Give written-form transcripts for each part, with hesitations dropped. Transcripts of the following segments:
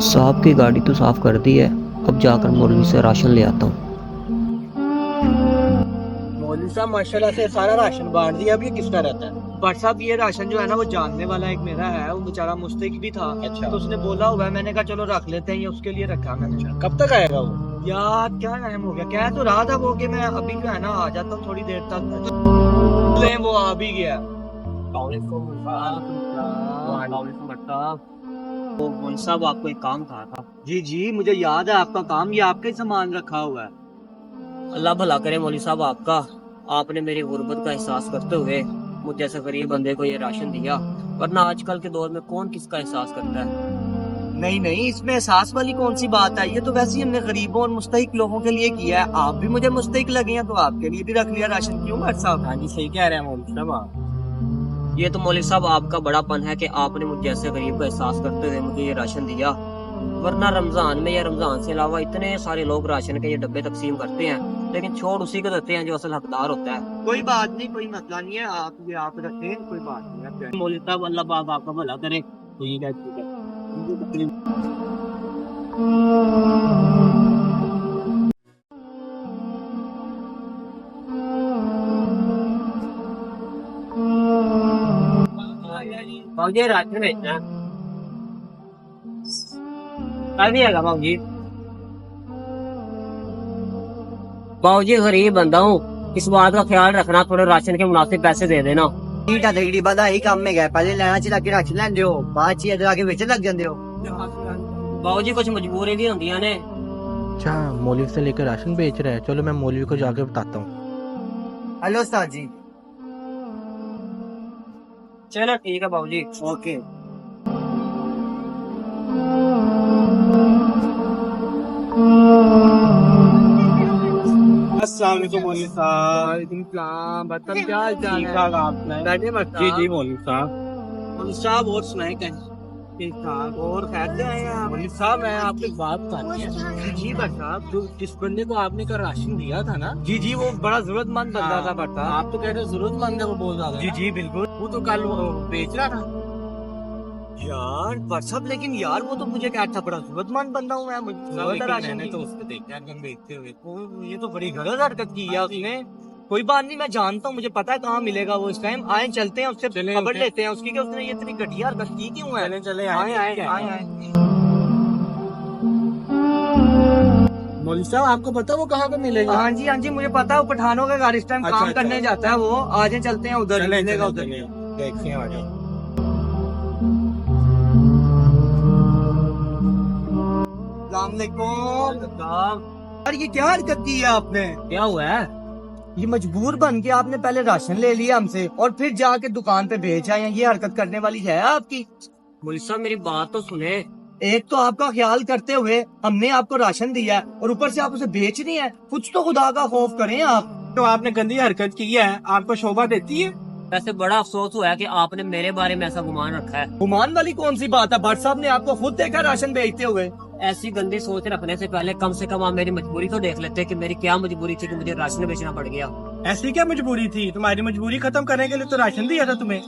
साहब की गाड़ी तो साफ कर दी है, अब जाकर मौलवी से राशन ले आता हूँ। मौलवी साहब माशाल्लाह से सारा राशन बांट दिया। अब ये किसका रहता है? बट साहब ये राशन जो है ना वो जानने वाला एक मेरा है, वो बेचारा मुस्तहिक भी था। अच्छा। तो उसने बोला हुआ है, मैंने कहा चलो रख लेते हैं, ये उसके लिए रखा मैंने। कब तक आएगा वो? यार क्या टाइम हो गया, कह तो रहा था वो कि मैं अभी जो है ना आ जाता हूँ थोड़ी देर तक। वो आ भी गया। तो मौलवी साहब आपको एक काम कहा था। जी जी मुझे याद है आपका काम, ये आपका ही सामान रखा हुआ है। अल्लाह भला करे मौलवी साहब आपका, आपने मेरी गुर्बत का एहसास करते हुए मुझे जैसे गरीब बंदे को ये राशन दिया, वरना आजकल के दौर में कौन किसका एहसास करता है। नहीं नहीं, इसमें एहसास वाली कौन सी बात है, ये तो वैसे ही हमने गरीबों और मुस्तहिक लोगों के लिए किया है। आप भी मुझे मुस्तहिक लगे हैं तो आपके लिए भी रख लिया राशन। क्यों भाई साहब? हाँ जी सही कह रहे हैं मौलवी साहब आप। ये तो मौलवी साहब आपका बड़ापन है कि आपने मुझे जैसे गरीब का एहसास करते हुए मुझे ये राशन दिया, वरना रमजान में या रमजान से अलावा इतने सारे लोग राशन के ये डब्बे तकसीम करते हैं, लेकिन छोड़ उसी को देते हैं जो असल हकदार होता है। कोई बात नहीं, कोई मसला नहीं है, आप रखते हैं, कोई बात नहीं है। मौलवी साहब अल्लाह पाक आपका भला करे। ठीक है ठीक है। बाबूजी राशन भेजना है। कल भी आएगा बाबूजी। बाबूजी गरीब बंदा हूँ, इस बात का ख्याल रखना, थोड़े राशन के मुनासिब पैसे दे देना। ठीक है तेरी बदा ही काम में गया, पहले लेना चाहिए कि राशन लेंदे हो, बाद च इधर आके बेच लग जांदे हो। बाबूजी कुछ मजबूरी भी होंदियां ने। अच्छा, मौलवी से लेकर राशन बेच रहा है। चलो मैं मौलवी को जाके बताता हूँ। हेलो उस्ताद जी। चलो ठीक है बाबूजी। ओके। अस्सलाम वालेकुम मौलवी साहब। वालेकुम सलाम। बताओ क्या हाल चाल है? ठीक ठाक आपने? बैठे मत। जी जी मौलवी साहब। मौलवी साहब और सुनाए कहीं? ठीक ठाक। और खैर से आए हैं आप? मौलवी साहब मैं आपसे बात करनी है। जी बट साहब, जो जिस बंदे को आपने का राशन दिया था ना, जी जी वो बड़ा जरूरतमंद बंदा था। बट आप तो कह रहे हो जरूरतमंद है वो बहुत ज्यादा। जी जी बिल्कुल, वो तो कल बेच रहा था। यार बट साहब, लेकिन यार वो तो मुझे कहता था बड़ा जरूरतमंद बंदा हूँ मैं, मुझे राशन तो उसको देखा बेचते हुए, तो ये तो बड़ी गलत हरकत की है उसने। कोई बात नहीं, मैं जानता हूँ, मुझे पता है कहाँ मिलेगा वो इस टाइम। आए चलते हैं उससे खबर लेते हैं उसकी कि उसने ये इतनी घटिया हरकत की क्यों है। चले आए आए आए। मौलवी साहब आपको पता वो कहाँ पे मिलेगा? हाँ जी मुझे पता है, वो पठानों के घर इस टाइम काम करने जाता है वो। आज चलते हैं उधर, मिलेगा उधर, देखते हैं। आ जाओ। यार ये क्या हरकत की है आपने? क्या हुआ है? ये मजबूर बन के आपने पहले राशन ले लिया हमसे और फिर जाके दुकान पे बेच आए हैं। ये हरकत करने वाली है आपकी? मौलवी साहब मेरी बात तो सुने। एक तो आपका ख्याल करते हुए हमने आपको राशन दिया है और ऊपर से आप उसे बेच रही हैं। कुछ तो खुदा का खौफ करें आप। तो आपने गंदी हरकत की है, आपको शोभा देती है? वैसे बड़ा अफसोस हुआ है कि आपने मेरे बारे में ऐसा गुमान रखा है। गुमान वाली कौन सी बात है? भट्ट साहब ने आपको खुद देखा राशन बेचते हुए। ऐसी गंदी सोच रखने से पहले कम से कम आप मेरी मजबूरी तो देख लेते कि मेरी क्या मजबूरी थी कि मुझे राशन बेचना पड़ गया। ऐसी क्या मजबूरी थी? तुम्हारी मजबूरी खत्म करने के लिए तो राशन दिया था तुम्हें।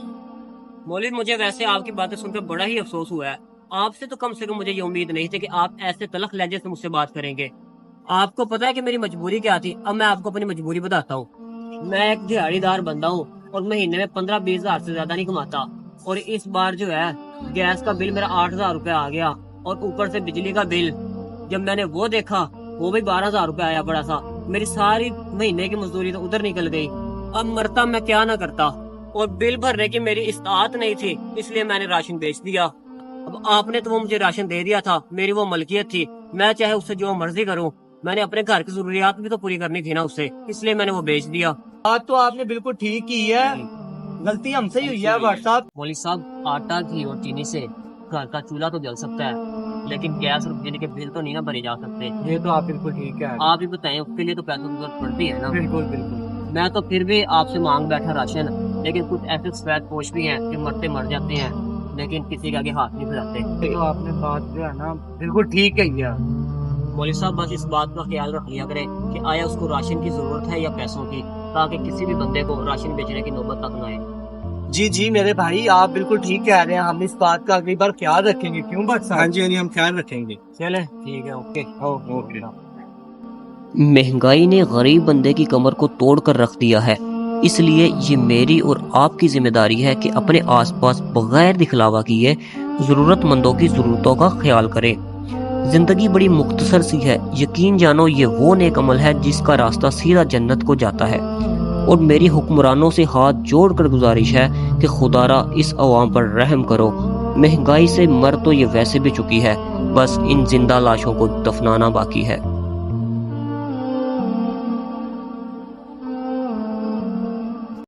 मौलवी मुझे वैसे आपकी बातें सुनकर बड़ा ही अफसोस हुआ है। आपसे तो कम से कम मुझे ये उम्मीद नहीं थी कि आप ऐसे तलख लहजे से मुझसे बात करेंगे। आपको पता है कि मेरी मजबूरी क्या थी? अब मैं आपको अपनी मजबूरी बताता हूँ। मैं एक दिहाड़ीदार बंदा हूँ और महीने में 15-20 हजार से ज्यादा नहीं कमाता, और इस बार जो है गैस का बिल मेरा 8,000 रुपए आ गया, और ऊपर से बिजली का बिल जब मैंने वो देखा वो भी 12,000 रुपए आया बड़ा सा। मेरी सारी महीने की मजदूरी तो उधर निकल गई। अब मरता मैं क्या ना करता, और बिल भरने की मेरी इस्तात नहीं थी, इसलिए मैंने राशन बेच दिया। अब आपने तो वो मुझे राशन दे दिया था, मेरी वो मलकियत थी, मैं चाहे उससे जो मर्जी करूं। मैंने अपने घर की जरूरियात भी तो पूरी करनी थी ना उससे, इसलिए मैंने वो बेच दिया। बात तो आपने बिल्कुल ठीक की है, गलती हमसे ही हुई है भट्ट साहब। मौलवी साहब आटा घी और चीनी से घर का चूल्हा तो जल सकता है, लेकिन गैस और बिजली के बिल तो नहीं ना भरे जा सकते। ये तो आप बिल्कुल ठीक है। आप ही बताएं, उसके लिए तो पैसों की जरूरत पड़ती है ना। बिल्कुल बिल्कुल। मैं तो फिर भी आपसे मांग बैठा राशन, लेकिन कुछ ऐसे सफेद पोश भी हैं जो मरते मर जाते हैं, लेकिन किसी के आगे हाथ नहीं फैलाते। तो आपने बात जो है ना बिल्कुल ठीक कही है। मौलवी साहब बस इस बात का ख्याल रख लिया करें कि आया उसको राशन की जरूरत है या पैसों की, ताकि किसी भी बंदे को राशन बेचने की नौबत तक न आए। جی جی میرے بھائی آپ بالکل ٹھیک کہہ رہے ہیں, ہم اس بات کا اگلی بار خیال رکھیں گے. کیوں بٹ صاحب؟ ہاں جی ہم خیال رکھیں گے. چلیں ٹھیک ہے, اوکے اوکے. مہنگائی نے غریب بندے کی کمر کو توڑ کر رکھ دیا ہے, اس لیے یہ میری اور آپ کی ذمہ داری ہے کہ اپنے آس پاس بغیر دکھلاوا کیے ضرورت مندوں کی ضرورتوں کا خیال کریں. زندگی بڑی مختصر سی ہے, یقین جانو یہ وہ نیک عمل ہے جس کا راستہ سیدھا جنت کو جاتا ہے. اور میری حکمرانوں سے ہاتھ جوڑ کر گزارش ہے کہ خدا را اس عوام پر رحم کرو. مہنگائی سے مر تو یہ ویسے بھی چکی ہے, بس ان زندہ لاشوں کو دفنانا باقی ہے.